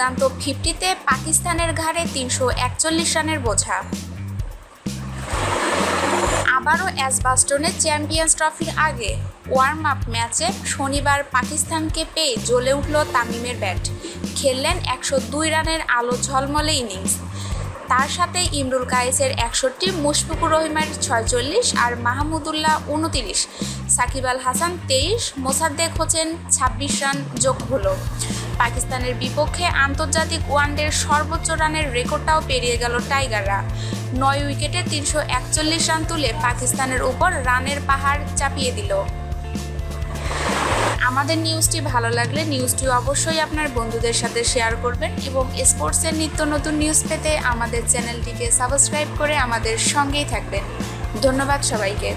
দুর্দান্ত 50-তে পাকিস্তানের ঘাড়ে 341 রানের বোঝা। আবারও এজবাস্টনে চ্যাম্পিয়ন্স ট্রফির আগে ওয়ার্ম আপ ম্যাচে শনিবার পাকিস্তানকে পেয়ে জ্বলে উঠল তামিমের ব্যাট। খেললেন 102 রানের আলো ঝলমলে ইনিংস। তার সাথে ইমরুল কায়েসের 61, মুশফিকুর রহিমের 46 আর মাহমুদুল্লাহ 29, সাকিব আল হাসান 23, মোসাদ্দেক হোসেন 26 রান যোগ হলো। পাকিস্তানের বিপক্ষে আন্তর্জাতিক ওয়ানডের সর্বোচ্চ রানের রেকর্ডটাও পেরিয়ে গেল টাইগাররা। 9 উইকেটে 341 রান তুলে পাকিস্তানের উপর রানের পাহাড় চাপিয়ে দিল। আমাদের নিউজটি ভালো লাগলে নিউজটি অবশ্যই আপনার বন্ধুদের সাথে শেয়ার করবেন এবং স্পোর্টসের নিত্য নতুন নিউজ পেতে আমাদের চ্যানেলটিকে সাবস্ক্রাইব করে আমাদের সঙ্গেই থাকবেন। ধন্যবাদ সবাইকে।